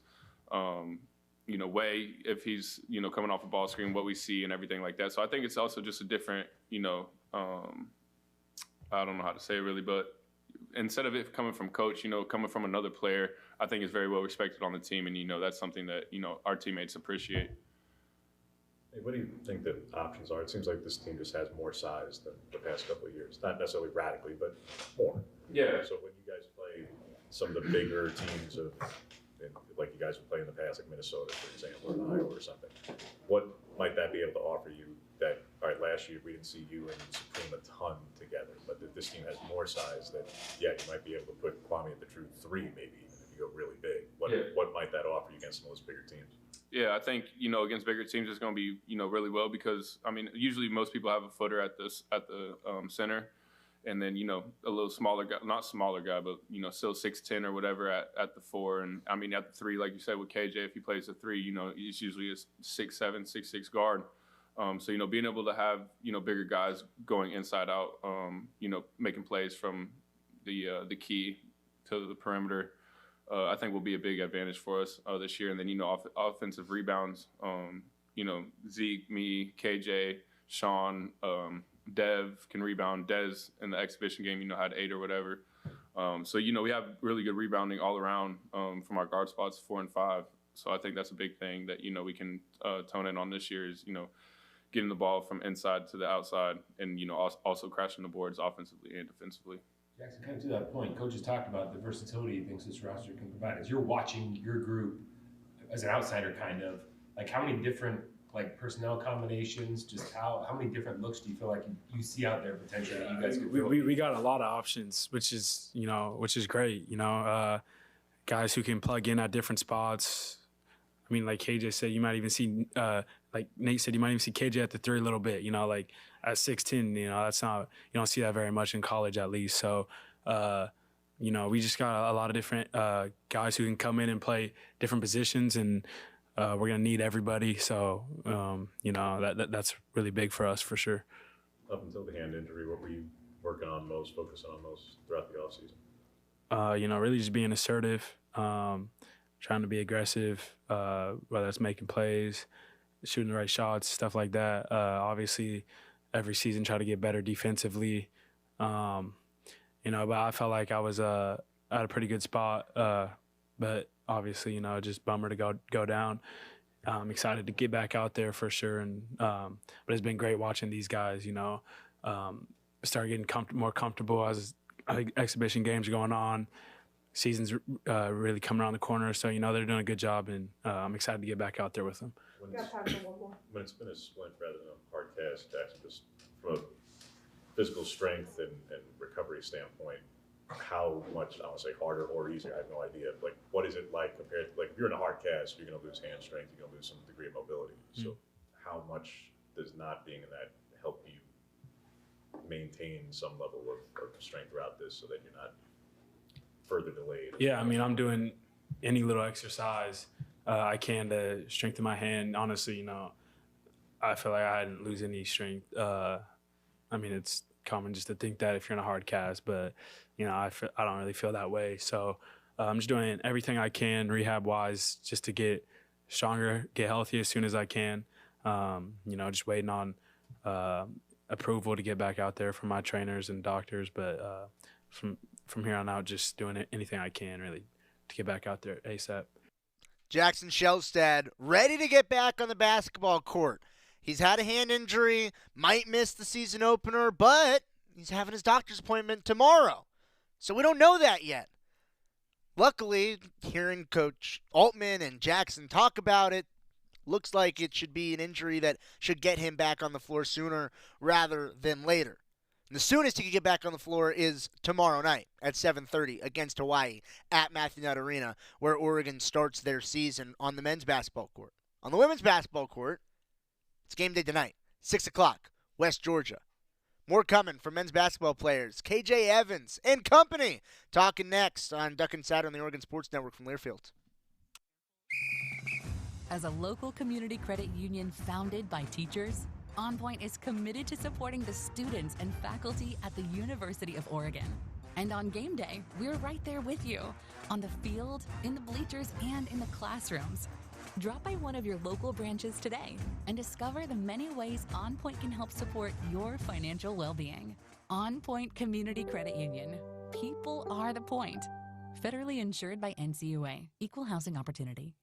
Way, if he's, coming off a ball screen, what we see and everything like that. So I think it's also just a different, I don't know how to say it really, but instead of it coming from Coach, coming from another player, I think it's very well respected on the team. And, that's something that, our teammates appreciate. Hey, what do you think the options are? It seems like this team just has more size than the past couple of years. Not necessarily radically, but more. Yeah. So when you guys play some of the bigger teams like you guys would play in the past, like Minnesota, for example, or Iowa or something, what might that be able to offer you that, all right, last year we didn't see you and Supreme a ton together, but this team has more size that, you might be able to put Kwame at the true 3 maybe, even if you go really big. What might that offer you against some of those bigger teams? Yeah, I think, against bigger teams, it's going to be, really well because, usually most people have a footer at the center and then, a little smaller guy, not smaller guy, but, still 6'10" or whatever at the 4. And, at the 3, like you said with KJ, if he plays the 3, he's usually a 6'7", 6'6" guard. So, being able to have, bigger guys going inside out, making plays from the key to the perimeter, I think will be a big advantage for us this year. And then, offensive rebounds, Zeke, me, KJ, Sean, Dev can rebound. Dez in the exhibition game, had 8 or whatever. So, we have really good rebounding all around from our guard spots 4 and 5. So I think that's a big thing that, we can tone in on this year is, getting the ball from inside to the outside and, also crashing the boards offensively and defensively. Jackson, kind of to that point, Coach has talked about the versatility he thinks this roster can provide. As you're watching your group as an outsider, kind of, like how many different personnel combinations, just how many different looks do you feel like you see out there potentially that you guys could we got a lot of options, which is great. Guys who can plug in at different spots. Like KJ said, you might even see, like Nate said, you might even see KJ at the 3 a little bit, like at 6'10", that's not, you don't see that very much in college at least. So, we just got a lot of different guys who can come in and play different positions and we're going to need everybody. So, that's really big for us for sure. Up until the hand injury, what were you working on most, focusing on most throughout the offseason? Really just being assertive, trying to be aggressive, whether it's making plays, shooting the right shots, stuff like that. Obviously, every season try to get better defensively. But I felt like I was at a pretty good spot. But obviously, just bummer to go down. I'm excited to get back out there for sure. But it's been great watching these guys, start getting more comfortable as exhibition games going on. season's really coming around the corner. So, they're doing a good job, and I'm excited to get back out there with them. When it's been a splint rather than a hard cast, Jackson, just from a physical strength and recovery standpoint, how much, I don't want to say harder or easier, I have no idea. Like, what is it like compared to, like, if you're in a hard cast, you're going to lose hand strength, you're going to lose some degree of mobility. So how much does not being in that help you maintain some level of strength throughout this so that you're not further delayed? Yeah, I'm doing any little exercise I can to strengthen my hand. Honestly, I feel like I didn't lose any strength. It's common just to think that if you're in a hard cast, but I don't really feel that way. So I'm just doing everything I can rehab-wise just to get stronger, get healthy as soon as I can. Just waiting on approval to get back out there from my trainers and doctors. But from here on out, just doing anything I can really to get back out there ASAP. Jackson Shelstad ready to get back on the basketball court. He's had a hand injury, might miss the season opener, but he's having his doctor's appointment tomorrow. So we don't know that yet. Luckily, hearing Coach Altman and Jackson talk about it, looks like it should be an injury that should get him back on the floor sooner rather than later. And the soonest he could get back on the floor is tomorrow night at 7:30 against Hawaii at Matthew Knight Arena, where Oregon starts their season on the men's basketball court. On the women's basketball court, it's game day tonight, 6 o'clock, West Georgia. More coming from men's basketball players, KJ Evans and company, talking next on Duck Insider on the Oregon Sports Network from Learfield. As a local community credit union founded by teachers, OnPoint is committed to supporting the students and faculty at the University of Oregon. And on game day, we're right there with you, on the field, in the bleachers, and in the classrooms. Drop by one of your local branches today and discover the many ways OnPoint can help support your financial well-being. OnPoint Community Credit Union. People are the point. Federally insured by NCUA. Equal housing opportunity.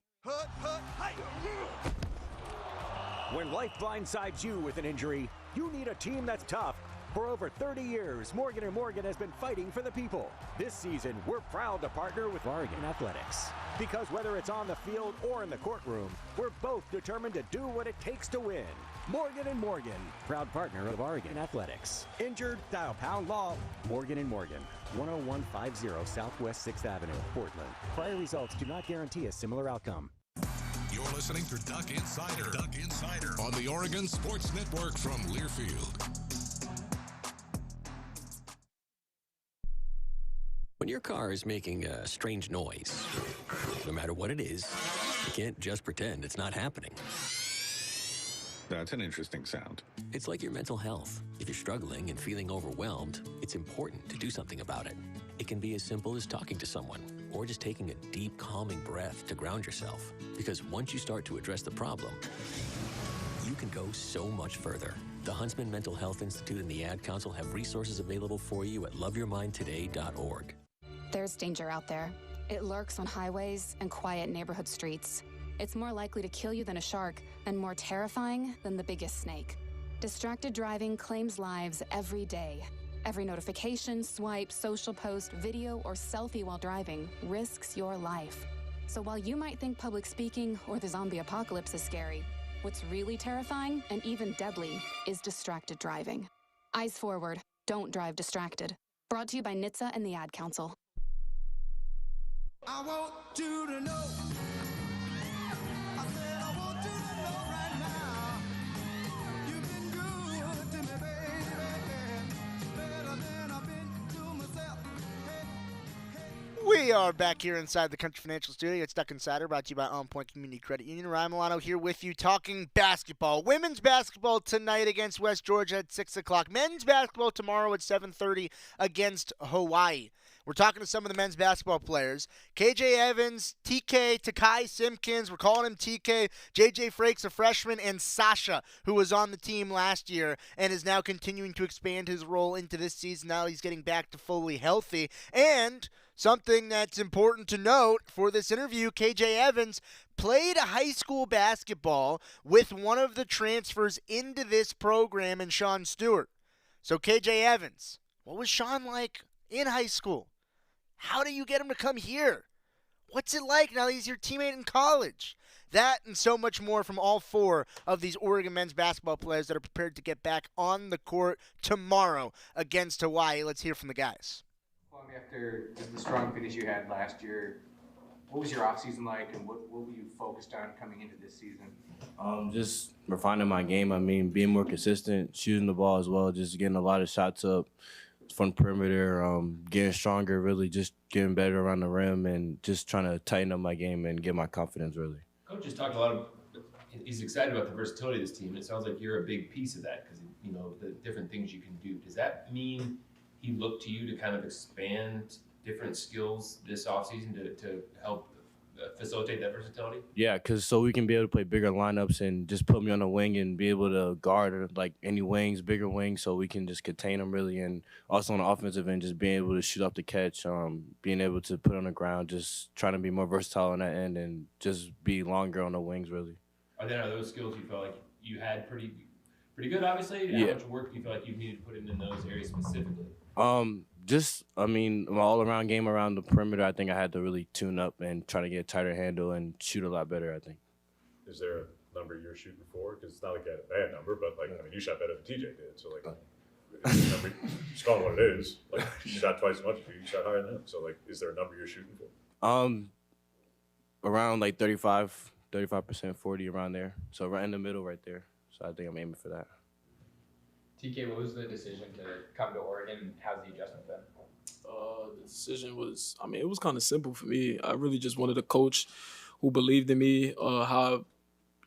When life blindsides you with an injury, you need a team that's tough. For over 30 years, Morgan & Morgan has been fighting for the people. This season, we're proud to partner with Oregon Athletics. Because whether it's on the field or in the courtroom, we're both determined to do what it takes to win. Morgan & Morgan, proud partner of Oregon Athletics. Injured? Dial pound law. Morgan & Morgan, 10150 Southwest 6th Avenue, Portland. Prior results do not guarantee a similar outcome. You're listening to Duck Insider. Duck Insider on the Oregon Sports Network from Learfield. When your car is making a strange noise, no matter what it is, you can't just pretend it's not happening. That's an interesting sound. It's like your mental health. If you're struggling and feeling overwhelmed, it's important to do something about it. It can be as simple as talking to someone or just taking a deep, calming breath to ground yourself. Because once you start to address the problem, you can go so much further. The Huntsman Mental Health Institute and the Ad Council have resources available for you at loveyourmindtoday.org. There's danger out there. It lurks on highways and quiet neighborhood streets. It's more likely to kill you than a shark and more terrifying than the biggest snake. Distracted driving claims lives every day. Every notification, swipe, social post, video, or selfie while driving risks your life. So while you might think public speaking or the zombie apocalypse is scary, what's really terrifying and even deadly is distracted driving. Eyes forward. Don't drive distracted. Brought to you by NHTSA and the Ad Council. I want you to know. I said I want you to know right now. You've been good to me, baby. Better than I've been to myself. We are back here inside the Country Financial Studio. It's Duck Insider, brought to you by OnPoint Community Credit Union. Ryan Milano here with you talking basketball. Women's basketball tonight against West Georgia at 6 o'clock. Men's basketball tomorrow at 7:30 against Hawaii. We're talking to some of the men's basketball players. KJ Evans, TK, Takai Simpkins, we're calling him TK, JJ Frakes, a freshman, and Sasha, who was on the team last year and is now continuing to expand his role into this season. Now he's getting back to fully healthy. And something that's important to note for this interview, KJ Evans played high school basketball with one of the transfers into this program in Sean Stewart. So KJ Evans, what was Sean like in high school? How do you get him to come here? What's it like now that he's your teammate in college? That and so much more from all 4 of these Oregon men's basketball players that are prepared to get back on the court tomorrow against Hawaii. Let's hear from the guys. Well, after the strong finish you had last year, what was your offseason like, and what were you focused on coming into this season? Just refining my game. I mean, being more consistent, shooting the ball as well, just getting a lot of shots up from perimeter, getting stronger, really just getting better around the rim, and just trying to tighten up my game and get my confidence, really. Coach just talked a lot of, he's excited about the versatility of this team. It sounds like you're a big piece of that because, you know, the different things you can do. Does that mean he looked to you to kind of expand different skills this offseason to help facilitate that versatility? Yeah, because so we can be able to play bigger lineups and just put me on the wing and be able to guard like any wings, bigger wings, so we can just contain them really. And also on the offensive end, just being able to shoot off the catch, being able to put on the ground, just trying to be more versatile on that end and just be longer on the wings really. Are those skills you felt like you had pretty good, obviously? Yeah. How much work do you feel like you needed to put in those areas specifically? My all-around game around the perimeter, I think I had to really tune up and try to get a tighter handle and shoot a lot better, I think. Is there a number you're shooting for? Because it's not like you had a bad number, but like, I mean, you shot better than TJ did. So like, just call it what it is. Like, you shot twice as much as you shot higher than him. So like, is there a number you're shooting for? Around like 35%, 40 around there. So right in the middle right there. So I think I'm aiming for that. TK, what was the decision to come to Oregon? How's the adjustment been? The decision was, it was kind of simple for me. I really just wanted a coach who believed in me, how,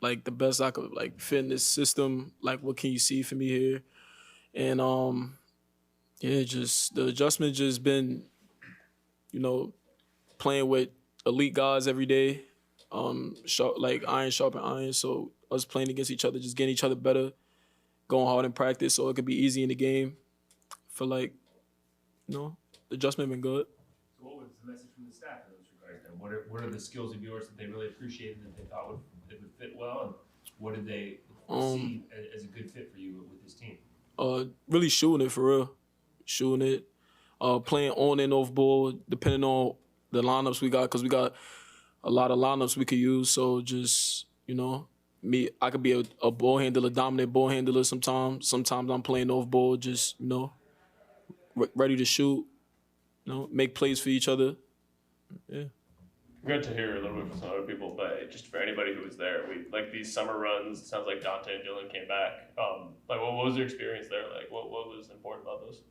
like, the best I could, like, fit in this system. Like, what can you see for me here? And, just the adjustment just been, playing with elite guys every day, like iron sharpen iron. So us playing against each other, just getting each other better, going hard in practice so it could be easy in the game. For like, the adjustment been good. So what was the message from the staff in those regards then? What are the skills of yours that they really appreciated that they thought would fit well, and what did they see as a good fit for you with this team? Really shooting it for real. Shooting it. Playing on and off ball, depending on the lineups we got, because we got a lot of lineups we could use. So just, I could be a ball handler, dominant ball handler sometimes. Sometimes I'm playing off ball, just, ready to shoot, make plays for each other. Yeah. Good to hear a little bit from some other people, but just for anybody who was there, like these summer runs, it sounds like Dante and Dylan came back. What was your experience there? Like, what was important about those?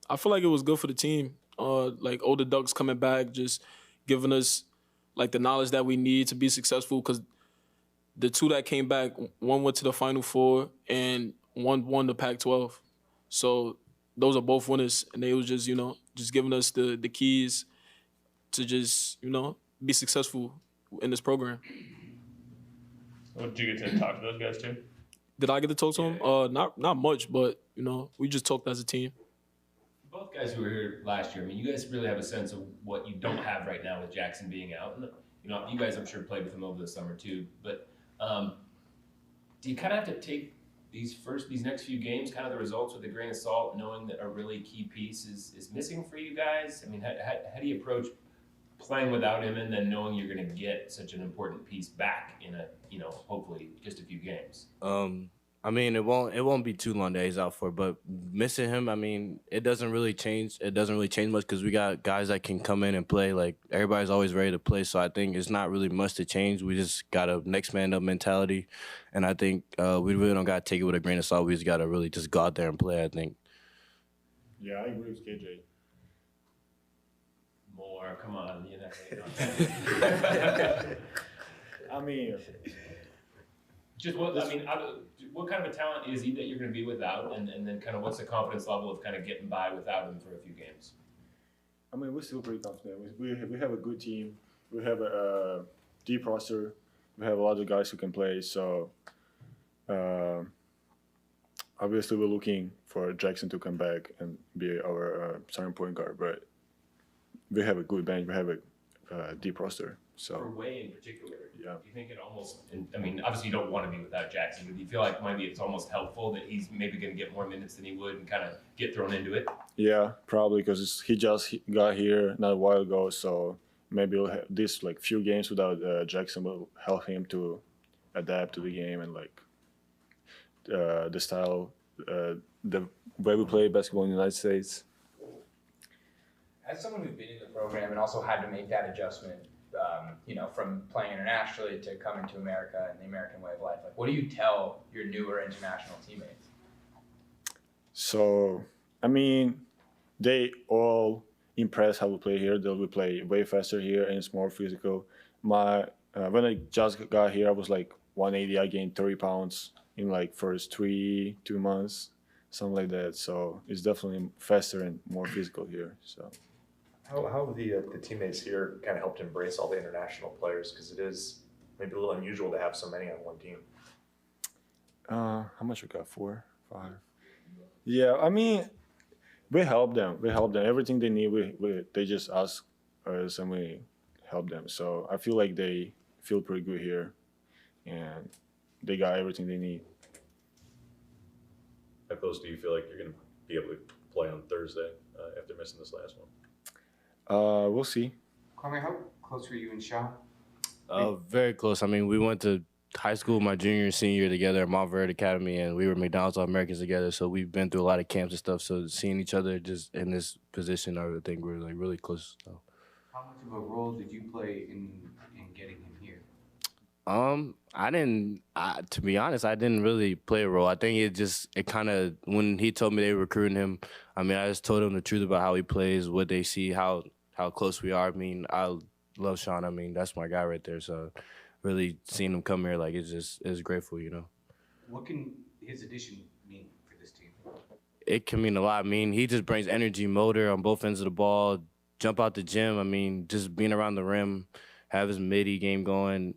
I feel like it was good for the team. Like older Ducks coming back, just giving us like the knowledge that we need to be successful. Because the two that came back, one went to the Final Four and one won the Pac-12. So those are both winners, and they was just just giving us the keys to just be successful in this program. Well, did you get to talk to those guys too? Did I get to talk to them? Not much, but we just talked as a team. Both guys who were here last year, you guys really have a sense of what you don't have right now with Jackson being out. And, you guys, I'm sure, played with him over the summer too. But do you kind of have to take these next few games, kind of the results with a grain of salt, knowing that a really key piece is missing for you guys? How do you approach playing without him and then knowing you're going to get such an important piece back in hopefully just a few games? It won't be too long that he's out for, but missing him, it doesn't really change. It doesn't really change much because we got guys that can come in and play. Like, everybody's always ready to play, so I think it's not really much to change. We just got a next man up mentality, and I think we really don't got to take it with a grain of salt. We just got to really just go out there and play, I think. Yeah, I agree with KJ. More, come on, what kind of a talent is he that you're going to be without, and then kind of what's the confidence level of kind of getting by without him for a few games? We're still pretty confident. We have a good team. We have a deep roster. We have a lot of guys who can play. So obviously we're looking for Jackson to come back and be our starting point guard. But we have a good bench. We have a deep roster. So for Way in particular, yeah. do you think it almost, and I mean, obviously you don't want to be without Jackson, but do you feel like maybe it's almost helpful that he's maybe going to get more minutes than he would and kind of get thrown into it? Yeah, probably because he just got here not a while ago, so maybe we'll have this like few games without Jackson will help him to adapt to the game and like the style, the way we play basketball in the United States. As someone who's been in the program and also had to make that adjustment, from playing internationally to coming to America and the American way of life, like, what do you tell your newer international teammates? So, I mean, they all impress how we play here. We play way faster here and it's more physical. When I just got here, I was like 180. I gained 30 pounds in like first 2 months, something like that. So it's definitely faster and more physical here. So. How have the teammates here kind of helped embrace all the international players? Because it is maybe a little unusual to have so many on one team. How much we got? 4, 5? Yeah, I mean, we help them. Everything they need, they just ask us and we help them. So I feel like they feel pretty good here, and they got everything they need. How close do you feel like you're going to be able to play on Thursday after missing this last one? We'll see. Kwame, how close were you and Sean? Very close. I mean, we went to high school my junior and senior year together at Mount Verde Academy, and we were McDonald's All-Americans together. So we've been through a lot of camps and stuff. So seeing each other just in this position, I think we're like really close. So. How much of a role did you play in getting him here? To be honest, I didn't really play a role. I think it kind of, when he told me they were recruiting him, I mean, I just told him the truth about how he plays, what they see, how close we are. I mean, I love Sean. I mean, that's my guy right there. So really seeing him come here, like, it's grateful, What can his addition mean for this team? It can mean a lot. I mean, he just brings energy, motor on both ends of the ball, jump out the gym. I mean, just being around the rim, have his midi game going,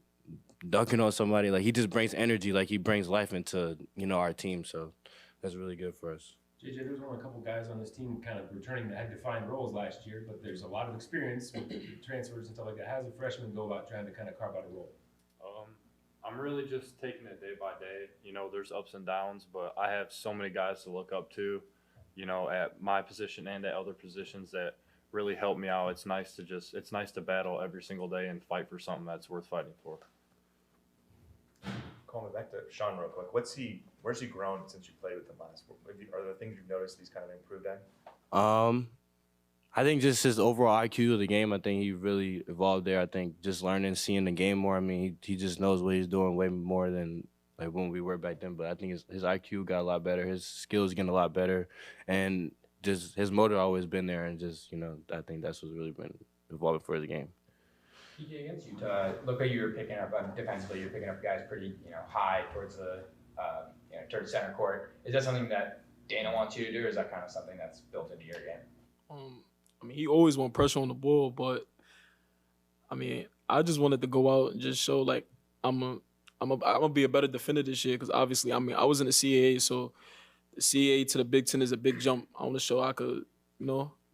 dunking on somebody. Like, he just brings energy. Like, he brings life into, our team. So that's really good for us. JJ, there's only a couple guys on this team kind of returning that had defined roles last year, but there's a lot of experience with the transfers and stuff like that. How does a freshman go about trying to kind of carve out a role? I'm really just taking it day by day. There's ups and downs, but I have so many guys to look up to, at my position and at other positions that really help me out. It's nice to battle every single day and fight for something that's worth fighting for. Calling back to Sean real quick. Where's he grown since you played with him last? Are there things you've noticed he's kind of improved at? I think just his overall IQ of the game, I think he really evolved there. I think just learning, seeing the game more. I mean, he just knows what he's doing way more than like when we were back then. But I think his IQ got a lot better. His skills getting a lot better. And just his motor always been there. And just, I think that's what's really been evolving for the game. TK, against Utah, look like you were picking up defensively. You're picking up guys pretty, high towards the, towards center court. Is that something that Dana wants you to do, or is that kind of something that's built into your game? I mean, he always want pressure on the ball, but I mean, I just wanted to go out and just show like I'm gonna be a better defender this year, because obviously, I mean, I was in the CAA, so the CAA to the Big Ten is a big jump. I want to show I could,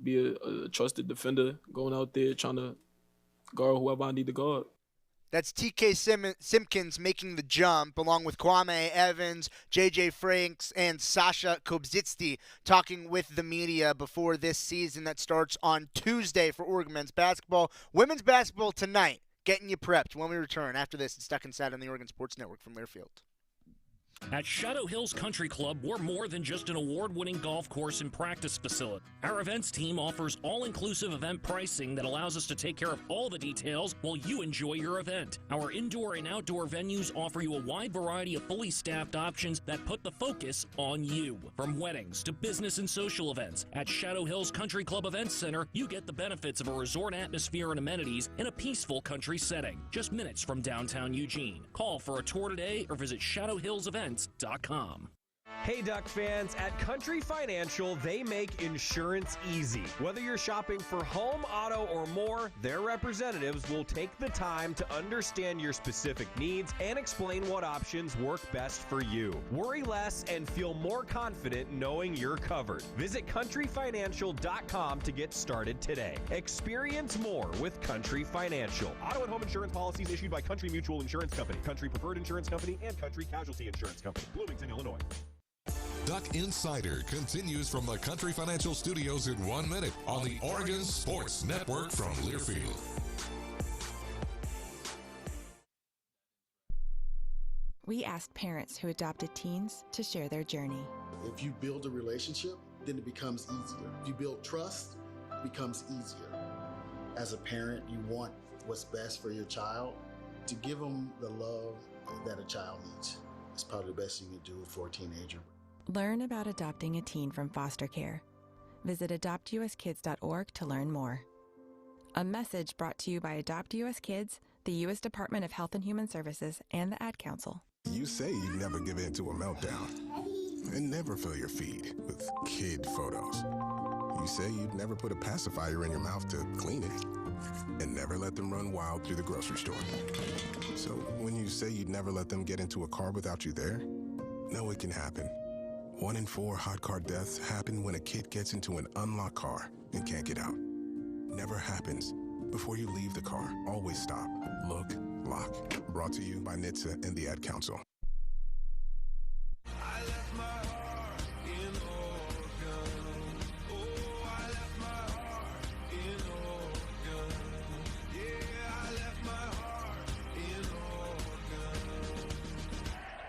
be a trusted defender going out there trying to guard whoever I need to guard. That's TK Simpkins making the jump, along with Kwame Evans, JJ Franks, and Sasha Kobzitsky talking with the media before this season that starts on Tuesday for Oregon men's basketball. Women's basketball tonight, getting you prepped when we return. After this, it's Stuck Inside on the Oregon Sports Network from Learfield. At Shadow Hills Country Club, we're more than just an award-winning golf course and practice facility. Our events team offers all-inclusive event pricing that allows us to take care of all the details while you enjoy your event. Our indoor and outdoor venues offer you a wide variety of fully staffed options that put the focus on you. From weddings to business and social events, at Shadow Hills Country Club Events Center, you get the benefits of a resort atmosphere and amenities in a peaceful country setting, just minutes from downtown Eugene. Call for a tour today or visit shadowhillsevents.com. Hey Duck fans, at Country Financial, they make insurance easy. Whether you're shopping for home, auto, or more, their representatives will take the time to understand your specific needs and explain what options work best for you. Worry less and feel more confident knowing you're covered. Visit countryfinancial.com to get started today. Experience more with Country Financial. Auto and home insurance policies issued by Country Mutual Insurance Company, Country Preferred Insurance Company, and Country Casualty Insurance Company, Bloomington, Illinois. Duck Insider continues from the Country Financial Studios in 1 minute on the Oregon Sports Network from Learfield. We asked parents who adopted teens to share their journey. If you build a relationship, then it becomes easier. If you build trust, it becomes easier. As a parent, you want what's best for your child. To give them the love that a child needs is probably the best you can do for a teenager. Learn about adopting a teen from foster care. Visit adoptuskids.org to learn more. A message brought to you by Adopt US Kids, the U.S. Department of Health and Human Services, and the Ad Council. You say you'd never give in to a meltdown and never fill your feed with kid photos. You say you'd never put a pacifier in your mouth to clean it and never let them run wild through the grocery store. So when you say you'd never let them get into a car without you there, no, it can happen. 1 in 4 hot car deaths happen when a kid gets into an unlocked car and can't get out. Never happens. Before you leave the car, always stop, look, lock. Brought to you by NHTSA and the Ad Council.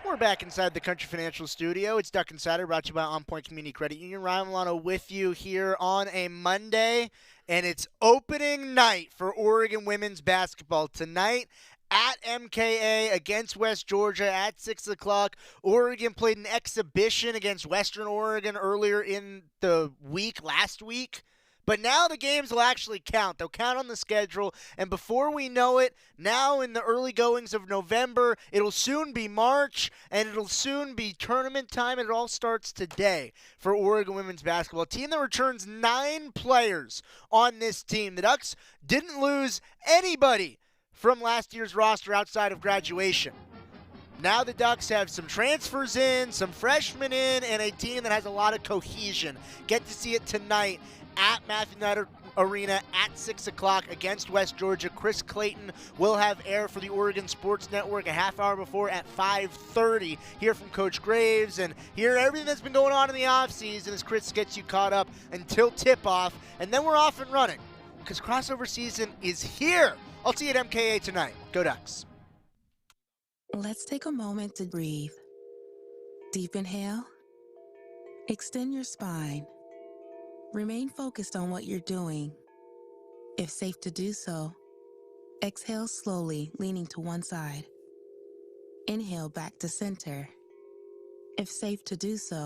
We're back inside the Country Financial Studio. It's Duck Insider, brought to you by OnPoint Community Credit Union. Ryan Milano with you here on a Monday, and it's opening night for Oregon women's basketball tonight at MKA against West Georgia at 6 o'clock. Oregon played an exhibition against Western Oregon earlier in the week, last week. But now the games will actually count. They'll count on the schedule. And before we know it, now in the early goings of November, it'll soon be March, and it'll soon be tournament time. And it all starts today for Oregon women's basketball. A team that returns 9 players on this team. The Ducks didn't lose anybody from last year's roster outside of graduation. Now the Ducks have some transfers in, some freshmen in, and a team that has a lot of cohesion. Get to see it tonight at Matthew Knight Arena at 6 o'clock against West Georgia. Chris Clayton will have air for the Oregon Sports Network a half hour before at 5:30. Hear from Coach Graves and hear everything that's been going on in the offseason as Chris gets you caught up until tip-off. And then we're off and running because crossover season is here. I'll see you at MKA tonight. Go Ducks. Let's take a moment to breathe. Deep inhale. Extend your spine. Remain focused on what you're doing. If safe to do so, exhale slowly, leaning to one side. Inhale back to center. If safe to do so,